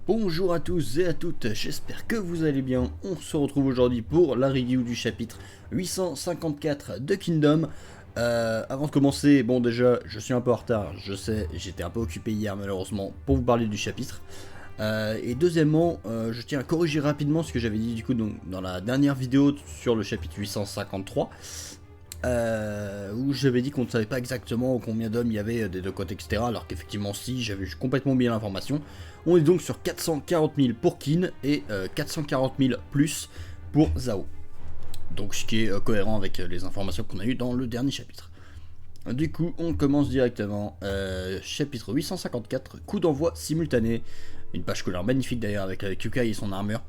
Bonjour à tous et à toutes, j'espère que vous allez bien. On se retrouve aujourd'hui pour la review du chapitre 854 de Kingdom. Avant de commencer, bon déjà, je suis un peu en retard, je sais, j'étais un peu occupé hier malheureusement pour vous parler du chapitre. Et deuxièmement, je tiens à corriger rapidement ce que j'avais dit du coup dans la dernière vidéo sur le chapitre 853. Où j'avais dit qu'on ne savait pas exactement combien d'hommes il y avait des deux côtés, etc. Alors qu'effectivement, si, j'avais complètement oublié l'information. On est donc sur 440 000 pour Kin et 440 000 plus pour Zhao. Donc ce qui est cohérent avec les informations qu'on a eues dans le dernier chapitre. Du coup, on commence directement. Chapitre 854, coup d'envoi simultané. Une page couleur magnifique d'ailleurs avec Kukai et son armure.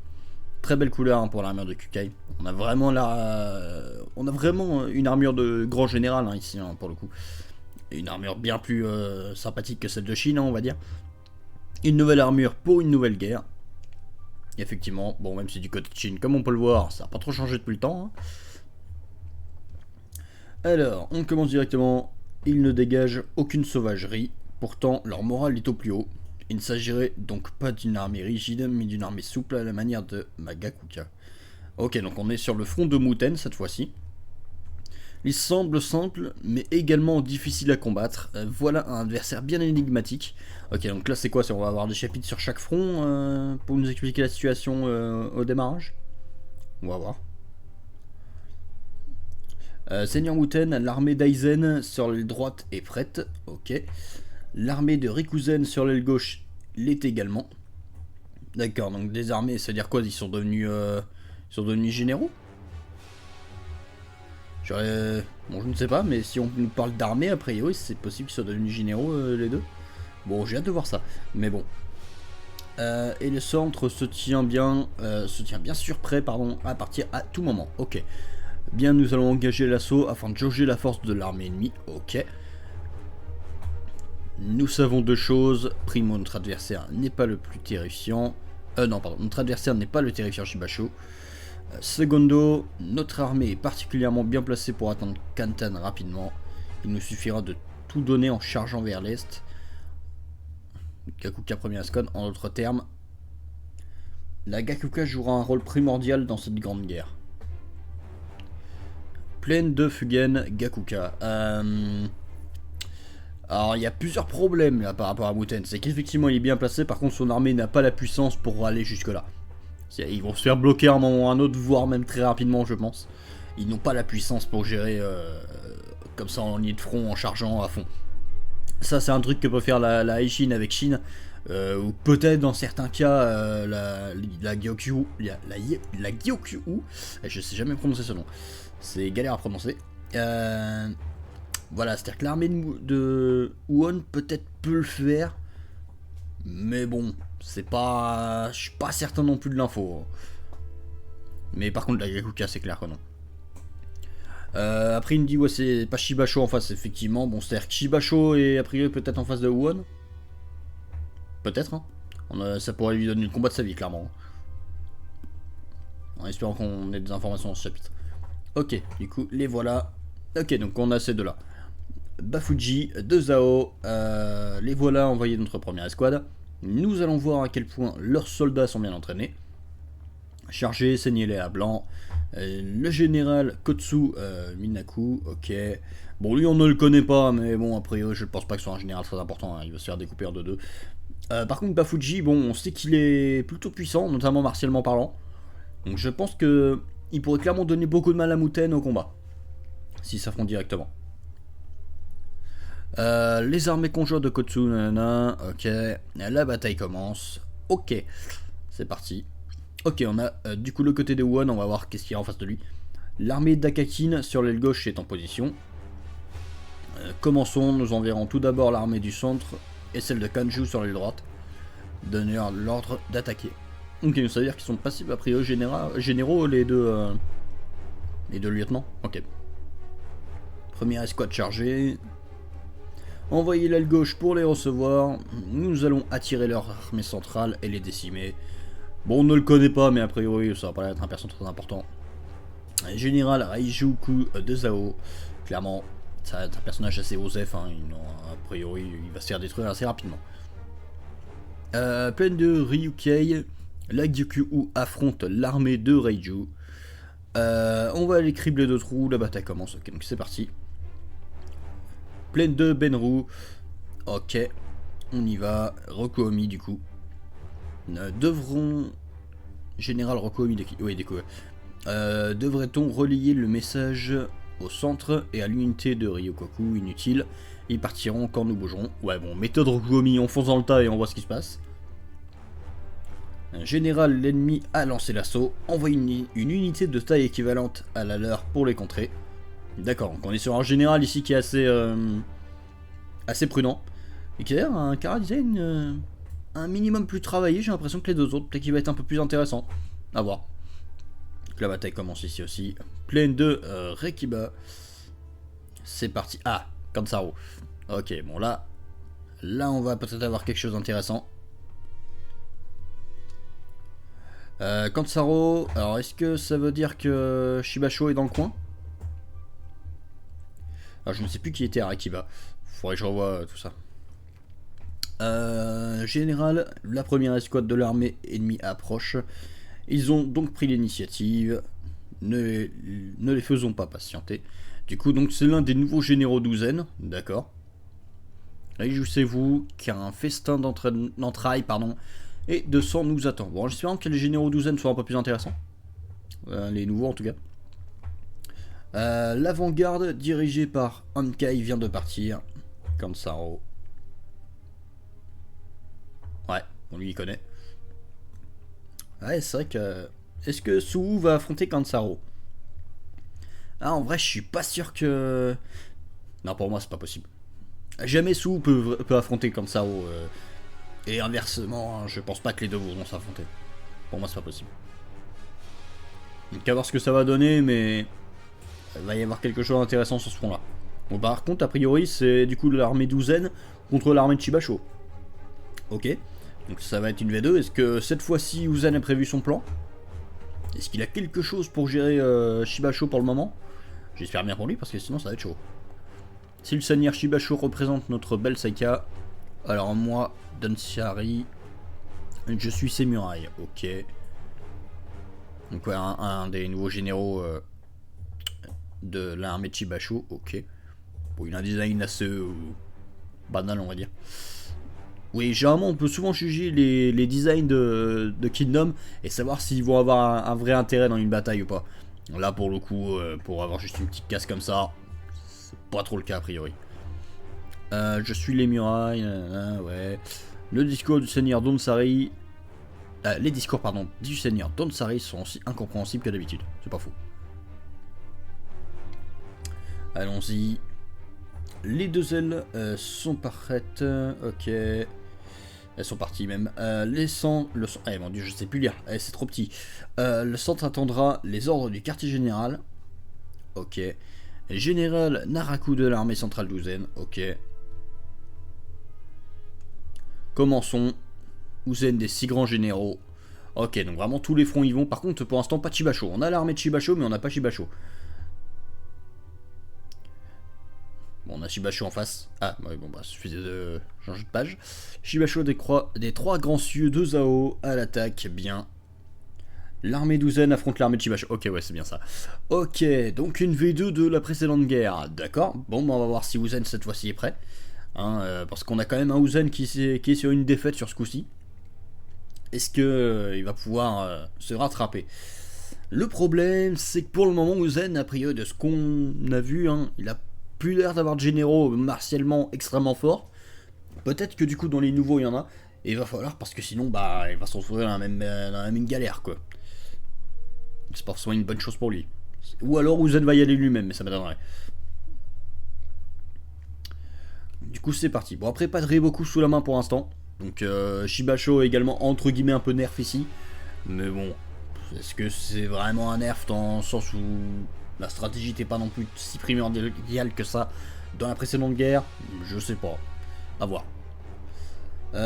Très belle couleur hein, pour l'armure de Kukai. On a vraiment une armure de grand général hein, ici hein, pour le coup. Et une armure bien plus sympathique que celle de Chine, hein, on va dire. Une nouvelle armure pour une nouvelle guerre. Et effectivement, bon même si du côté de Chine, comme on peut le voir, ça n'a pas trop changé depuis le temps. Hein. Alors, on commence directement. Ils ne dégagent aucune sauvagerie. Pourtant, leur morale est au plus haut. Il ne s'agirait donc pas d'une armée rigide, mais d'une armée souple à la manière de Magakuka. Ok, donc on est sur le front de Muten cette fois-ci. Il semble simple, mais également difficile à combattre. Voilà un adversaire bien énigmatique. Ok, donc là c'est quoi? On va avoir des chapitres sur chaque front pour nous expliquer la situation au démarrage. On va voir. Seigneur Muten, l'armée d'Aizen sur l'aile droite est prête. Ok. L'armée de Rikuzen sur l'aile gauche l'est également. D'accord, donc des armées, ça veut dire quoi? Ils sont devenus généraux? Bon, je ne sais pas, mais si on nous parle d'armée, a priori, c'est possible qu'ils soient devenus généraux, les deux. Bon, j'ai hâte de voir ça, mais bon. Et le centre se tient bien sûr prêt, pardon, à partir à tout moment. Ok. Bien, nous allons engager l'assaut afin de jauger la force de l'armée ennemie. Ok. Nous savons deux choses. Primo, notre adversaire n'est pas le plus terrifiant. Non, pardon, notre adversaire n'est pas le terrifiant Shibasho. Secondo, notre armée est particulièrement bien placée pour atteindre Kantan rapidement. Il nous suffira de tout donner en chargeant vers l'est. Gakuka premier Ascon, en d'autres termes, la Gakuka jouera un rôle primordial dans cette grande guerre. Plaine de Fugen, Gakuka. Alors il y a plusieurs problèmes là par rapport à Muten. C'est qu'effectivement il est bien placé, par contre son armée n'a pas la puissance pour aller jusque là. Ils vont se faire bloquer à un moment ou à un autre, voire même très rapidement, je pense. Ils n'ont pas la puissance pour gérer comme ça en ligne de front, en chargeant à fond. Ça, c'est un truc que peut faire la Aishin avec Shin, ou peut-être dans certains cas la Gyokyu, la Gyokyu, je sais jamais prononcer ce nom. C'est galère à prononcer. Voilà, c'est-à-dire que l'armée de Won peut-être peut le faire. Mais bon, c'est pas... Je suis pas certain non plus de l'info. Mais par contre, la Gakuka, c'est clair que non. Après, il me dit, ouais, c'est pas Shibasho en face, effectivement. Bon, c'est-à-dire que Shibasho est a priori peut-être en face de Won. Peut-être, hein. Ça pourrait lui donner le combat de sa vie, clairement. En espérant qu'on ait des informations dans ce chapitre. Ok, du coup, les voilà. Ok, donc on a ces deux-là. Bafuji, de Zhao. Les voilà envoyés notre première escouade. Nous allons voir à quel point leurs soldats sont bien entraînés. Chargez, saignez-les à blanc. Le général Kotsu Minaku, ok. Bon, lui on ne le connaît pas, mais bon, a priori, je ne pense pas que ce soit un général très important. Hein, il va se faire découper en deux. Par contre, Bafuji, bon, on sait qu'il est plutôt puissant, notamment martialement parlant. Donc je pense que il pourrait clairement donner beaucoup de mal à Muten au combat. S'ils s'affrontent directement. Les armées conjointes de Kotsu, nanana, ok, la bataille commence, ok, c'est parti. Ok, on a du coup le côté de Won, on va voir qu'est-ce qu'il y a en face de lui. L'armée d'Akakin sur l'aile gauche est en position. Commençons, nous enverrons tout d'abord l'armée du centre et celle de Kanju sur l'aile droite. Donner l'ordre d'attaquer. Ok, ça veut dire qu'ils sont passifs a priori généraux les deux lieutenants. Ok. Première escouade chargée. Envoyez l'aile gauche pour les recevoir. Nous allons attirer leur armée centrale et les décimer. Bon, on ne le connaît pas, mais a priori, ça va pas être un personnage très important. Général Raijuku de Zhao. Clairement, c'est un personnage assez osef. Hein. A priori, il va se faire détruire assez rapidement. Plaine de Ryukei, la Gyokyu affronte l'armée de Reiju. On va aller cribler de trous, la bataille commence, ok, donc c'est parti. Plaine de Benru, ok, on y va. Rokuomi du coup. Général Rokuomi, oui, du coup. Devrait-on relier le message au centre et à l'unité de Ryokoku? Inutile, ils partiront quand nous bougerons. Ouais, bon, méthode Rokuomi, on fonce dans le tas et on voit ce qui se passe. Général, l'ennemi a lancé l'assaut, envoie une unité de taille équivalente à la leur pour les contrer. D'accord, donc on est sur un général ici qui est assez prudent. Et qui a l'air un chara design un minimum plus travaillé, j'ai l'impression que les deux autres. Peut-être qu'il va être un peu plus intéressant. À voir. Donc la bataille commence ici aussi. Plaine de Rekiba. C'est parti. Ah, Kansaro. Ok, bon là on va peut-être avoir quelque chose d'intéressant. Kansaro, alors est-ce que ça veut dire que Shibasho est dans le coin? Alors je ne sais plus qui était à Rekiba. Faudrait que je revoie tout ça. Général, la première escouade de l'armée ennemie approche. Ils ont donc pris l'initiative. Ne les faisons pas patienter. Du coup, donc c'est l'un des nouveaux généraux d'Uzen, d'accord. Réjouissez-vous car un festin d'entrailles et de sang nous attend. Bon, j'espère que les généraux d'Uzen soient un peu plus intéressants. Les nouveaux en tout cas. L'avant-garde dirigée par Ankai vient de partir. Kansaro. Ouais, on lui connaît. Ouais, c'est vrai que... Est-ce que Suhu va affronter Kansaro? Ah, en vrai, je suis pas sûr que... Non, pour moi, c'est pas possible. Jamais Suhu peut affronter Kansaro. Et inversement, hein, je pense pas que les deux vont s'affronter. Pour moi, c'est pas possible. Donc, à voir ce que ça va donner, mais... Il va y avoir quelque chose d'intéressant sur ce front-là. Bon, par contre, a priori, c'est du coup l'armée d'Uzen contre l'armée de Shibasho. Ok. Donc ça va être une V2. Est-ce que cette fois-ci Uzen a prévu son plan? Est-ce qu'il a quelque chose pour gérer Shibasho pour le moment? J'espère bien pour lui parce que sinon ça va être chaud. Si le seigneur Shibasho représente notre belle Saika, alors moi, Donsari, je suis Samurai. Ok. Donc ouais, un des nouveaux généraux de l'armée de Shibasho. Ok. Bon, il a un design assez banal, on va dire. Oui, généralement on peut souvent juger les designs de Kingdom et savoir s'ils vont avoir un vrai intérêt dans une bataille ou pas. Là pour le coup, pour avoir juste une petite casse comme ça, c'est pas trop le cas a priori. Je suis les murailles, ouais. Le discours du seigneur Donsari... les discours pardon, du seigneur Donsari sont aussi incompréhensibles que d'habitude, c'est pas faux. Allons-y. Les deux ailes sont parfaites, ok. Elles sont parties même. Eh mon dieu, je sais plus lire, c'est trop petit. Le centre attendra les ordres du quartier général. Ok. Général Naraku de l'armée centrale d'Uzen. Ok. Commençons. Uzen des 6 grands généraux. Ok, donc vraiment tous les fronts y vont. Par contre, pour l'instant, pas Shibasho. On a l'armée de Shibasho, mais on n'a pas Shibasho. Bon, on a Shibasho en face. Ah, ouais, bon, bah, suffisait de changer de page. Shibasho des 3 grands cieux de Zao à l'attaque, bien. L'armée d'Uzen affronte l'armée de Shibasho. Ok, ouais, c'est bien ça. Ok, donc une V2 de la précédente guerre. D'accord. Bon, bah, on va voir si Uzen cette fois-ci est prêt. Hein, parce qu'on a quand même un Uzen qui est sur une défaite sur ce coup-ci. Est-ce que il va pouvoir se rattraper? Le problème, c'est que pour le moment, Uzen, a priori de ce qu'on a vu, hein, il a plus l'air d'avoir de généraux martialement extrêmement forts. Peut-être que du coup dans les nouveaux il y en a. Et il va falloir parce que sinon bah il va se retrouver dans la même galère quoi. C'est pas forcément une bonne chose pour lui. Ou alors Uzen va y aller lui-même, mais ça m'étonnerait. Du coup c'est parti. Bon après pas de Reiboku sous la main pour l'instant. Donc Shibasho est également entre guillemets un peu nerf ici. Mais bon, est-ce que c'est vraiment un nerf dans le sens où la stratégie n'était pas non plus si primordiale que ça dans la précédente guerre? Je sais pas. A voir.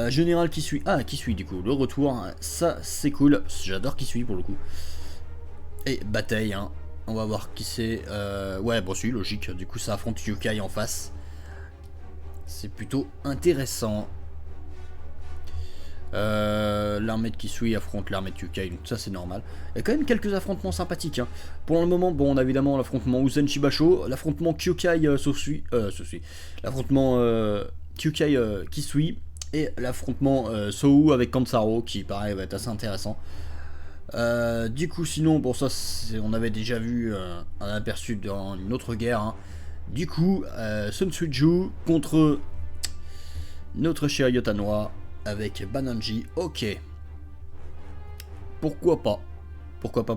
Général qui suit. Ah, qui suit du coup. Le retour. Ça, c'est cool. J'adore qui suit pour le coup. Et bataille, hein. On va voir qui c'est. Ouais, bon, c'est logique. Du coup, ça affronte Yokai en face. C'est plutôt intéressant. L'armée de Kisui affronte l'armée de Yukai, donc ça c'est normal. Il y a quand même quelques affrontements sympathiques. Hein. Pour le moment, bon, on a évidemment l'affrontement Uzen Shibasho, l'affrontement Kyukai Sosui, l'affrontement Kyukai Kisui, et l'affrontement Sou avec Kansaro, qui pareil va être assez intéressant. Du coup, sinon, bon, ça on avait déjà vu un aperçu dans une autre guerre. Hein. Du coup, Sun Suiju contre notre cher Yotanoa avec Bananji. Ok. Pourquoi pas. Pourquoi pas.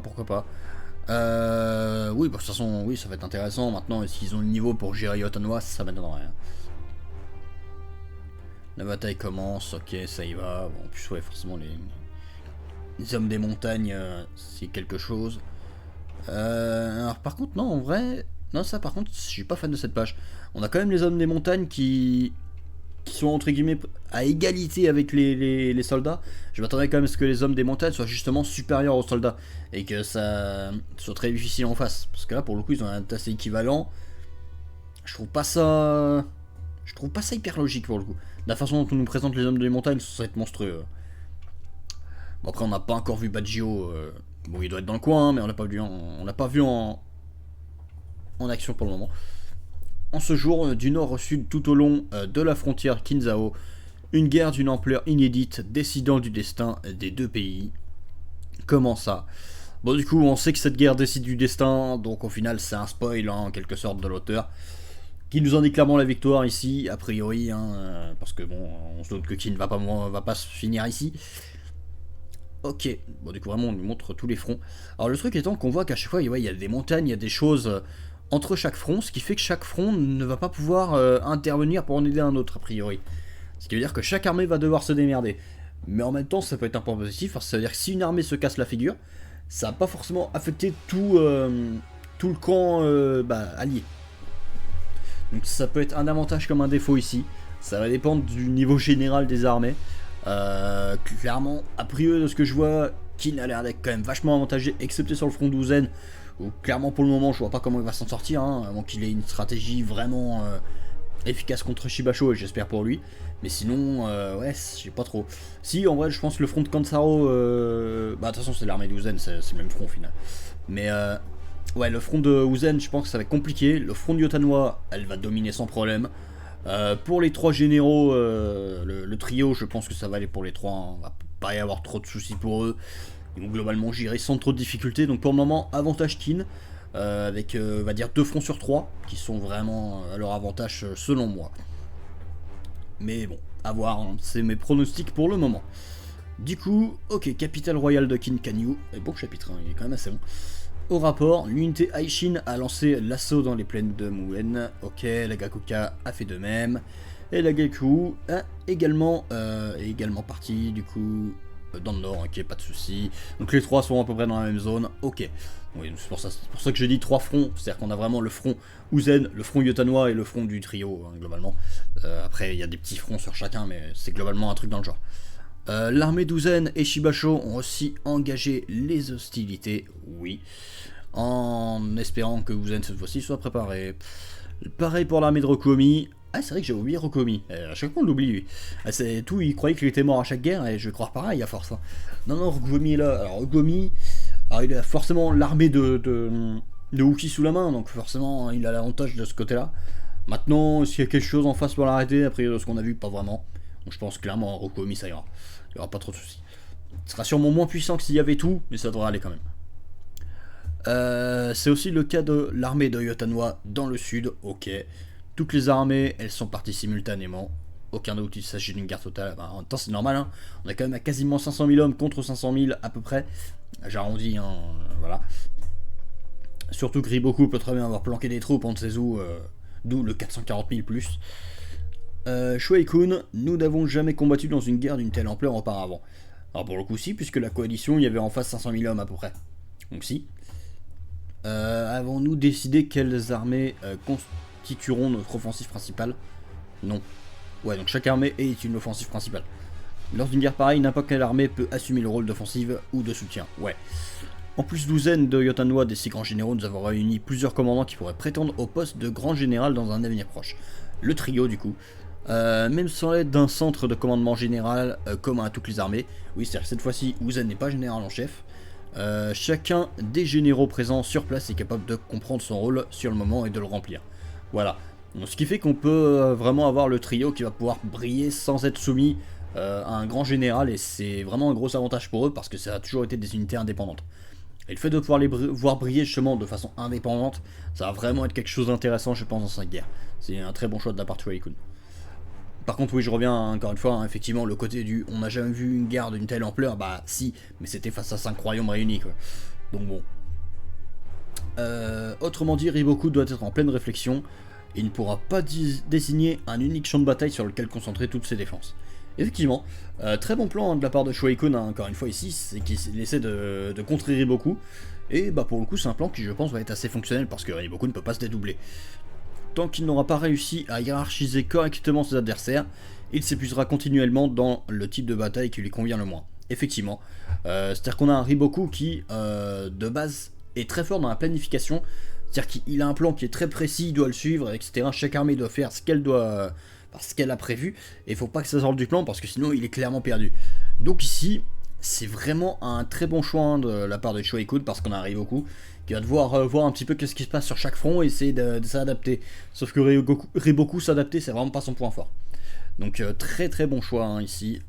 Oui, bah, de toute façon, oui, ça va être intéressant. Maintenant, est-ce qu'ils ont le niveau pour gérer Yotanoa? Ça m'étonnerait. Rien. La bataille commence, ok, ça y va. Bon, en plus, ouais, forcément, les hommes des montagnes, c'est quelque chose. Alors, par contre, non, en vrai... Non, ça, par contre, je suis pas fan de cette page. On a quand même les hommes des montagnes qui sont entre guillemets à égalité avec les soldats. Je m'attendais quand même à ce que les hommes des montagnes soient justement supérieurs aux soldats et que ça soit très difficile en face. Parce que là, pour le coup, ils ont un assez équivalent. Je trouve pas ça hyper logique pour le coup. La façon dont on nous présente les hommes des montagnes, ça va être monstrueux. Bon, après, on n'a pas encore vu Bajio. Bon, il doit être dans le coin, hein, mais on l'a pas vu en action pour le moment. En ce jour, du nord au sud, tout au long de la frontière Kinzao, une guerre d'une ampleur inédite décidant du destin des deux pays. Comment ça? Bon, du coup, on sait que cette guerre décide du destin, donc au final, c'est un spoil, hein, en quelque sorte, de l'auteur, qui nous indique clairement la victoire ici, a priori, hein, parce que bon, on se doute que Kin va pas se finir ici. Ok, bon, du coup, vraiment, on nous montre tous les fronts. Alors, le truc étant qu'on voit qu'à chaque fois, il y a des montagnes, il y a des choses entre chaque front, ce qui fait que chaque front ne va pas pouvoir intervenir pour en aider un autre, a priori. Ce qui veut dire que chaque armée va devoir se démerder. Mais en même temps, ça peut être un point positif, parce que ça veut dire que si une armée se casse la figure, ça va pas forcément affecter tout le camp allié. Donc ça peut être un avantage comme un défaut ici. Ça va dépendre du niveau général des armées. Clairement, a priori de ce que je vois, Kin a l'air d'être quand même vachement avantagé, excepté sur le front d'Uzen. Où clairement pour le moment je vois pas comment il va s'en sortir, hein, avant qu'il ait une stratégie vraiment efficace contre Shibasho, et j'espère pour lui. Mais sinon, ouais, je sais pas trop. Si, en vrai, je pense que le front de Kansaro, bah de toute façon c'est l'armée d'Uzen, c'est le même front au final. Mais ouais, le front de Uzen, je pense que ça va être compliqué. Le front de Yotanoa, elle va dominer sans problème. Pour les trois généraux, le trio, je pense que ça va aller pour les trois, hein. On va pas y avoir trop de soucis pour eux. Ils vont globalement gérer sans trop de difficultés. Donc pour le moment, avantage Kin, avec on va dire 2 fronts sur 3 qui sont vraiment à leur avantage selon moi. Mais bon, à voir, hein. C'est mes pronostics pour le moment. Du coup, ok, capitale royale de Kin Kanyu, et bon chapitre, hein, il est quand même assez bon. Au rapport, l'unité Aishin a lancé l'assaut dans les plaines de Muen. Ok, la Gakuka a fait de même. Et la Geku est également partie, du coup, dans le nord, ok, pas de soucis. Donc les trois sont à peu près dans la même zone, ok. Oui, c'est pour ça que je dis 3 fronts, c'est-à-dire qu'on a vraiment le front Uzen, le front Yotanoa et le front du trio, hein, globalement. Après, il y a des petits fronts sur chacun, mais c'est globalement un truc dans le genre. L'armée d'Uzen et Shibasho ont aussi engagé les hostilités, oui, en espérant que Uzen cette fois-ci soit préparé. Pareil pour l'armée de Rokuomi. Ah, c'est vrai que j'ai oublié Rokuomi. À chaque fois on l'oublie lui. C'est tout, il croyait qu'il était mort à chaque guerre et je vais croire pareil à force. Hein. Non, Rokuomi est là. Alors Rokuomi, il a forcément l'armée de Uki sous la main, donc forcément il a l'avantage de ce côté-là. Maintenant, s'il y a quelque chose en face pour l'arrêter, après de ce qu'on a vu, pas vraiment. Donc je pense clairement Rokuomi ça ira. Il n'y aura pas trop de soucis. Il sera sûrement moins puissant que s'il y avait tout, mais ça devrait aller quand même. C'est aussi le cas de l'armée de Yotanoa dans le sud, ok. Toutes les armées, elles sont parties simultanément. Aucun doute, il s'agit d'une guerre totale. En même temps, c'est normal, hein. On est quand même à quasiment 500 000 hommes contre 500 000 à peu près. J'arrondis, hein, voilà. Surtout que Riboku peut très bien avoir planqué des troupes en Tsezu, d'où le 440 000 plus. Shuei-kun, nous n'avons jamais combattu dans une guerre d'une telle ampleur auparavant. Alors pour le coup si, puisque la coalition, il y avait en face 500 000 hommes à peu près. Donc si. Avons-nous décidé quelles armées constitueront notre offensive principale? Non. Ouais, donc chaque armée est une offensive principale. Lors d'une guerre pareille, n'importe quelle armée peut assumer le rôle d'offensive ou de soutien. Ouais. En plus d'Uzen, de Yotanoa, des 6 grands généraux, nous avons réuni plusieurs commandants qui pourraient prétendre au poste de grand général dans un avenir proche. Le trio du coup. même sans l'aide d'un centre de commandement général commun à toutes les armées. Oui, c'est-à-dire cette fois-ci, Uzen n'est pas général en chef. Chacun des généraux présents sur place est capable de comprendre son rôle sur le moment et de le remplir. Voilà. Donc, ce qui fait qu'on peut vraiment avoir le trio qui va pouvoir briller sans être soumis à un grand général, et c'est vraiment un gros avantage pour eux parce que ça a toujours été des unités indépendantes. Et le fait de pouvoir les voir briller justement de façon indépendante, ça va vraiment être quelque chose d'intéressant, je pense, dans cette guerre. C'est un très bon choix de la part de Shao Kun. Par contre, oui, je reviens encore une fois, hein, effectivement, le côté du on n'a jamais vu une guerre d'une telle ampleur, bah si, mais c'était face à 5 royaumes réunis, quoi. Donc bon. Autrement dit, Riboku doit être en pleine réflexion. Il ne pourra pas désigner un unique champ de bataille sur lequel concentrer toutes ses défenses. Effectivement, très bon plan hein, de la part de Shueikun, hein, encore une fois ici, c'est qu'il essaie de contrer Riboku. Et bah pour le coup, c'est un plan qui je pense va être assez fonctionnel parce que Riboku ne peut pas se dédoubler. Tant qu'il n'aura pas réussi à hiérarchiser correctement ses adversaires, il s'épuisera continuellement dans le type de bataille qui lui convient le moins. Effectivement, c'est-à-dire qu'on a un Riboku qui, de base, est très fort dans la planification. C'est-à-dire qu'il a un plan qui est très précis, il doit le suivre, etc. Chaque armée doit faire ce qu'elle a prévu, et il faut pas que ça sorte du plan parce que sinon il est clairement perdu. Donc ici, c'est vraiment un très bon choix hein, de la part de Shueikun parce qu'on a un Riboku qui va devoir voir un petit peu qu'est-ce qui se passe sur chaque front et essayer de s'adapter. Sauf que Riboku s'adapter, c'est vraiment pas son point fort. Donc très très bon choix hein, ici,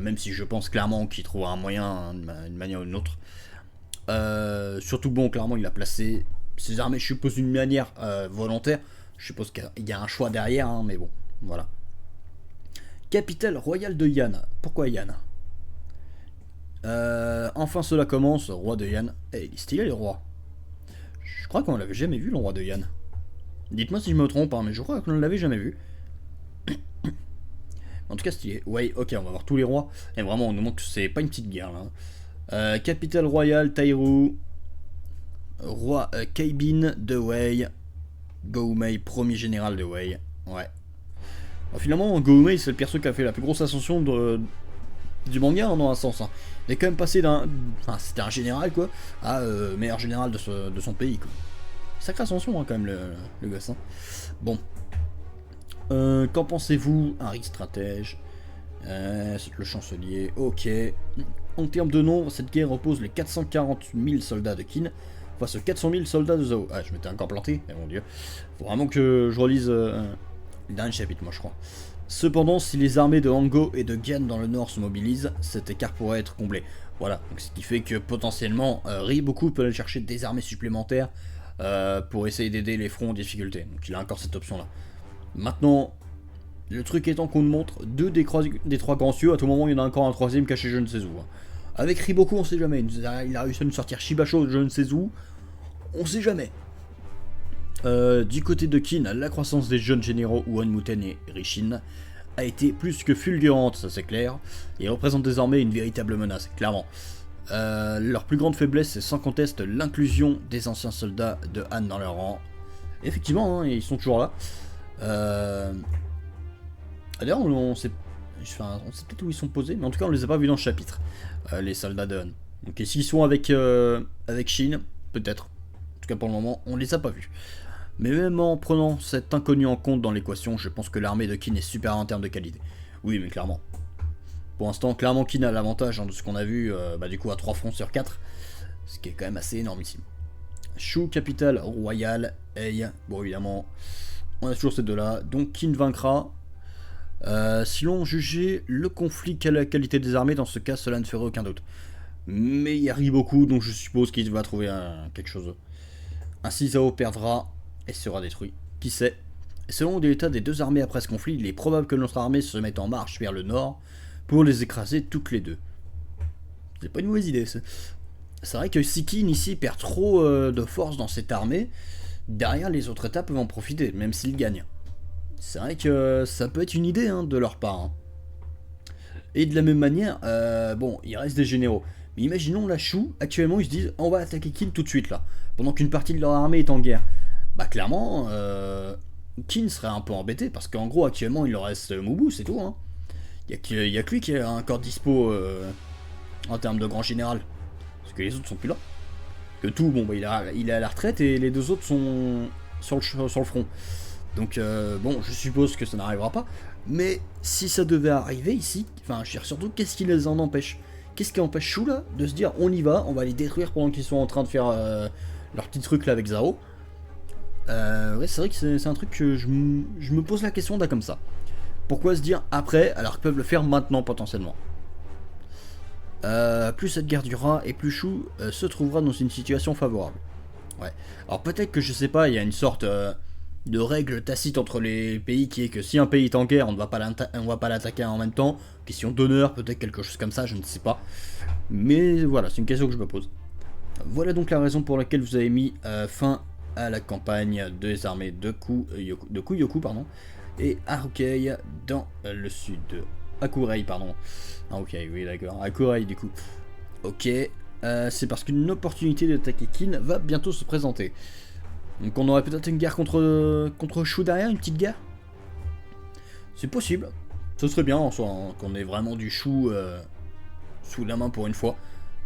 même si je pense clairement qu'il trouvera un moyen, une manière ou une autre. Surtout bon, clairement il a placé ses armées, je suppose d'une manière volontaire. Je suppose qu'il y a un choix derrière, hein, mais bon, voilà. Capitale royale de Yan. Pourquoi Yan? Enfin cela commence, roi de Yan. Eh, il est stylé le roi. Je crois qu'on l'avait jamais vu le roi de Yan. Dites-moi si je me trompe, hein, mais je crois qu'on ne l'avait jamais vu. En tout cas stylé. Ouais, ok, on va voir tous les rois. Et vraiment, on nous montre que c'est pas une petite guerre là. Capitale royale, Tairu. Roi Kaibin de Wei. Goumei, premier général de Wei. Ouais. Alors, finalement, Goumei, c'est le perso qui a fait la plus grosse ascension du manga, hein, dans un sens. Hein. Il est quand même passé d'un. Enfin, c'était un général, quoi, à meilleur général de son pays, quoi. Sacrée ascension, hein, quand même, le gosse. Hein. Bon. Qu'en pensez-vous, Harry Stratège le chancelier, ok. En termes de nombre, cette guerre oppose les 440 000 soldats de Qin face aux 400 000 soldats de Zhao. Ah, je m'étais encore planté, mais mon dieu. Faut vraiment que je relise le dernier chapitre, moi, je crois. Cependant, si les armées de Hango et de Gian dans le nord se mobilisent, cet écart pourrait être comblé. Voilà, donc ce qui fait que potentiellement, Riboku peut aller chercher des armées supplémentaires pour essayer d'aider les fronts en difficulté. Donc il a encore cette option-là. Maintenant, le truc étant qu'on nous montre deux des trois grands cieux, à tout moment il y en a encore un troisième caché je ne sais où. Hein. Avec Riboku on sait jamais, il a réussi à nous sortir Shibasho je ne sais où, on sait jamais. Du côté de Qin, la croissance des jeunes généraux Wanmuten et Rishin a été plus que fulgurante, ça c'est clair, et représente désormais une véritable menace, clairement. Leur plus grande faiblesse c'est sans conteste l'inclusion des anciens soldats de Han dans leur rang. Effectivement, hein, ils sont toujours là. D'ailleurs, on sait peut-être où ils sont posés, mais en tout cas, on les a pas vus dans le chapitre, les soldats de Han. Donc, s'ils sont avec Shin, peut-être. En tout cas, pour le moment, on les a pas vus. Mais même en prenant cet inconnu en compte dans l'équation, je pense que l'armée de Qin est supérieure en termes de qualité. Oui, mais clairement. Pour l'instant, clairement, Qin a l'avantage hein, de ce qu'on a vu, du coup, à 3 fronts sur 4. Ce qui est quand même assez énormissime. Shu, capitale royale, Ei. Bon, évidemment, on a toujours ces deux-là. Donc, Qin vaincra. Si l'on jugeait le conflit qu'à la qualité des armées, dans ce cas, cela ne ferait aucun doute. Mais il y a Riboku, donc je suppose qu'il va trouver quelque chose. Ainsi, Zhao perdra et sera détruit. Qui sait? Selon l'état des deux armées après ce conflit, il est probable que notre armée se mette en marche vers le nord pour les écraser toutes les deux. C'est pas une mauvaise idée, ça. C'est vrai que si Qin ici perd trop de force dans cette armée, derrière les autres états peuvent en profiter, même s'ils gagnent. C'est vrai que ça peut être une idée hein, de leur part. Hein. Et de la même manière, bon, il reste des généraux. Mais imaginons la Shu, actuellement ils se disent on va attaquer Qin tout de suite là, pendant qu'une partie de leur armée est en guerre. Bah clairement, Qin serait un peu embêté parce qu'en gros actuellement il leur reste Mubu, c'est tout. Hein. Il y a que lui qui est encore dispo en termes de grand général. Parce que les autres sont plus là. Que tout, bon, bah, il est à la retraite et les deux autres sont sur le front. Donc bon, je suppose que ça n'arrivera pas. Mais si ça devait arriver ici, enfin, je veux dire, surtout, qu'est-ce qui les en empêche? Qu'est-ce qui empêche Shu là de se dire on y va, on va les détruire pendant qu'ils sont en train de faire leur petit truc là avec Zao. Ouais, c'est vrai que c'est un truc que je me pose la question là comme ça. Pourquoi se dire après alors qu'ils peuvent le faire maintenant potentiellement? Plus cette guerre durera et plus Shu se trouvera dans une situation favorable. Ouais. Alors peut-être que je sais pas, il y a une sorte de règle tacite entre les pays qui est que si un pays est en guerre, on ne va pas l'attaquer en même temps. Question d'honneur, peut-être quelque chose comme ça, je ne sais pas. Mais voilà, c'est une question que je me pose. Voilà donc la raison pour laquelle vous avez mis fin à la campagne des armées de Kuyoku, pardon, et Harukei dans le sud. Hakurei, pardon. Ah ok, oui d'accord, Hakurei du coup. Ok, c'est parce qu'une opportunité d'attaquer Kin va bientôt se présenter. Donc on aurait peut-être une guerre contre Shu derrière, une petite guerre. C'est possible. Ce serait bien en soi, hein, qu'on ait vraiment du Shu sous la main pour une fois.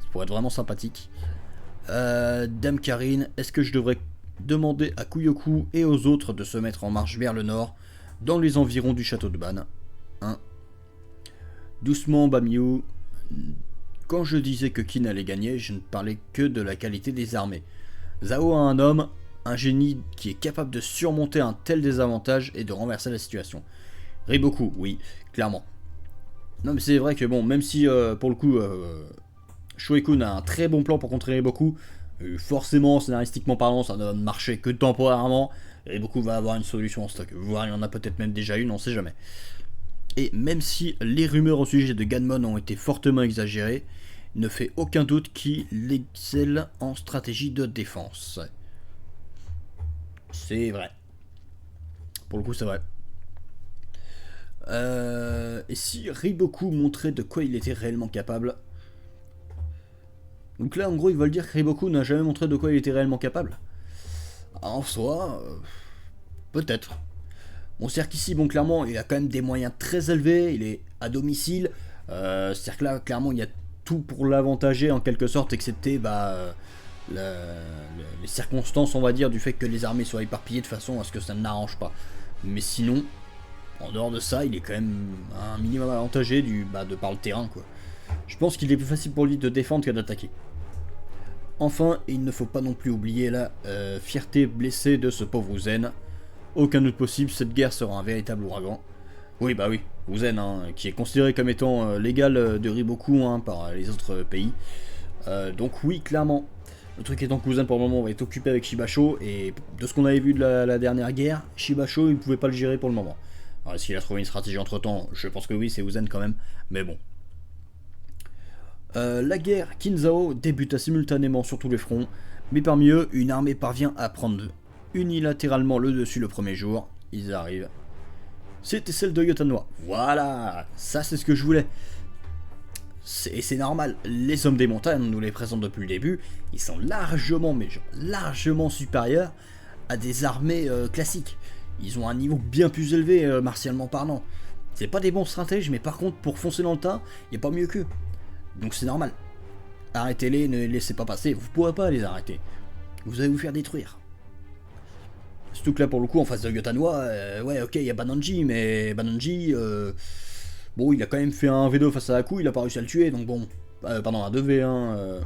Ça pourrait être vraiment sympathique. Dame Karine, est-ce que je devrais demander à Kuyoku et aux autres de se mettre en marche vers le nord, dans les environs du château de Ban, hein? Doucement, Bamyu. Quand je disais que Kin allait gagner, je ne parlais que de la qualité des armées. Zhao a un homme, un génie qui est capable de surmonter un tel désavantage et de renverser la situation. Riboku, oui, clairement. Non mais c'est vrai que bon, même si pour le coup Shueikun a un très bon plan pour contrer Riboku, forcément scénaristiquement parlant ça ne va marcher que temporairement, Riboku va avoir une solution en stock, voire il y en a peut-être même déjà une, on sait jamais. Et même si les rumeurs au sujet de Ganmon ont été fortement exagérées, il ne fait aucun doute qu'il excelle en stratégie de défense. C'est vrai. Pour le coup c'est vrai. Et si Riboku montrait de quoi il était réellement capable? Donc là, en gros, ils veulent dire que Riboku n'a jamais montré de quoi il était réellement capable. En soi, peut-être. Bon, c'est-à-dire qu'ici, bon, clairement, il a quand même des moyens très élevés, il est à domicile. C'est-à-dire que là, clairement, il y a tout pour l'avantager en quelque sorte, excepté les circonstances, on va dire, du fait que les armées soient éparpillées de façon à ce que ça ne l'arrange pas. Mais sinon, en dehors de ça, il est quand même un minimum avantagé de par le terrain, quoi. Je pense qu'il est plus facile pour lui de défendre que d'attaquer. Enfin, il ne faut pas non plus oublier la fierté blessée de ce pauvre Uzen. Aucun doute possible, cette guerre sera un véritable ouragan. Oui, bah oui, Uzen, hein, qui est considéré comme étant l'égal de Riboku hein, par les autres pays. Donc oui, clairement. Le truc étant que Uzen pour le moment va être occupé avec Shibasho, et de ce qu'on avait vu de la dernière guerre, Shibasho il ne pouvait pas le gérer pour le moment. Alors est-ce qu'il a trouvé une stratégie entre temps? Je pense que oui, c'est Uzen quand même, mais bon. La guerre Kinzao débuta simultanément sur tous les fronts, mais parmi eux, une armée parvient à prendre unilatéralement le dessus le premier jour. Ils arrivent. C'était celle de Yotanwa. Voilà, ça c'est ce que je voulais. Et c'est normal, les hommes des montagnes, on nous les présente depuis le début, ils sont largement, mais genre largement supérieurs à des armées classiques. Ils ont un niveau bien plus élevé martialement parlant. C'est pas des bons stratèges, mais par contre, pour foncer dans le tas, il n'y a pas mieux qu'eux. Donc c'est normal. Arrêtez-les, ne les laissez pas passer, vous pourrez pas les arrêter. Vous allez vous faire détruire. Surtout que là pour le coup en face de Yotanwa, ouais ok il y a Banonji, mais Banonji, bon il a quand même fait un V2 face à Haku, il a pas réussi à le tuer, donc bon, pardon un 2v1,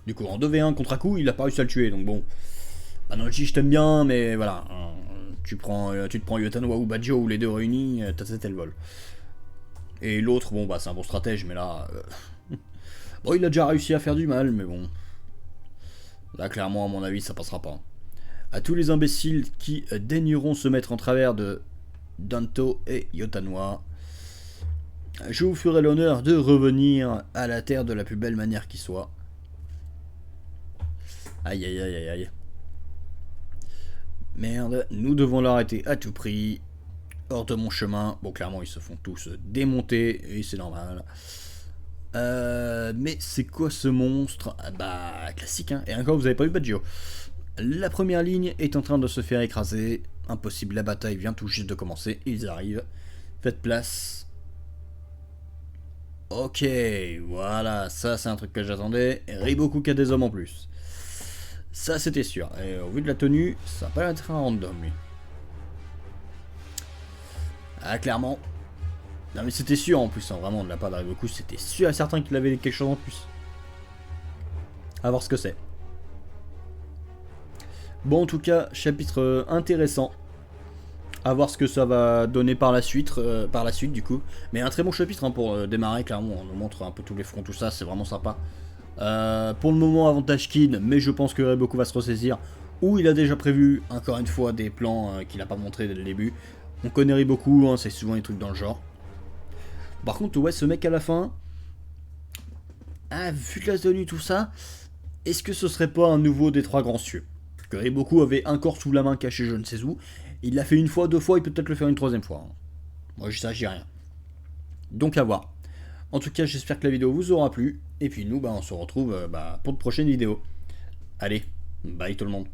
du coup en 2v1 contre Haku, il a pas réussi à le tuer, donc bon, Banonji je t'aime bien, mais voilà, tu te prends Yotanwa ou Bajo ou les deux réunis, ta tête elle vole. Et l'autre, bon bah c'est un bon stratège, mais là, bon il a déjà réussi à faire du mal, mais bon, là clairement à mon avis ça passera pas. À tous les imbéciles qui daigneront se mettre en travers de Danto et Yotanwa, je vous ferai l'honneur de revenir à la terre de la plus belle manière qui soit. Aïe aïe aïe aïe aïe. Merde, nous devons l'arrêter à tout prix. Hors de mon chemin. Bon, clairement, ils se font tous démonter, et c'est normal. Mais c'est quoi ce monstre? Bah, classique, hein. Et encore, vous avez pas vu Baggio. La première ligne est en train de se faire écraser. Impossible, la bataille vient tout juste de commencer. Ils arrivent. Faites place. Ok, voilà, ça c'est un truc que j'attendais. Riboku qui a des hommes en plus. Ça c'était sûr. Et au vu de la tenue, ça n'a pas l'air d'être un random lui. Ah, clairement. Non mais c'était sûr en plus, hein, vraiment, de la part d'Ariboku, c'était sûr et certain qu'il avait quelque chose en plus. À voir ce que c'est. Bon, en tout cas, chapitre intéressant. À voir ce que ça va donner par la suite, du coup. Mais un très bon chapitre hein, pour démarrer, clairement. On nous montre un peu tous les fronts, tout ça, c'est vraiment sympa. Pour le moment, avantage Kin, mais je pense que Ariboku va se ressaisir. Ou il a déjà prévu, encore une fois, des plans qu'il n'a pas montré dès le début. On connaît Ariboku, hein, c'est souvent des trucs dans le genre. Par contre, ouais, ce mec à la fin, ah, vu la tenue, tout ça, est-ce que ce serait pas un nouveau des trois grands cieux? Parce que Riboku avait un corps sous la main caché je ne sais où, il l'a fait une fois, deux fois, il peut peut-être le faire une troisième fois. Hein. Moi, ça, j'y rien. Donc à voir. En tout cas, j'espère que la vidéo vous aura plu, et puis nous, bah, on se retrouve pour de prochaines vidéos. Allez, bye tout le monde.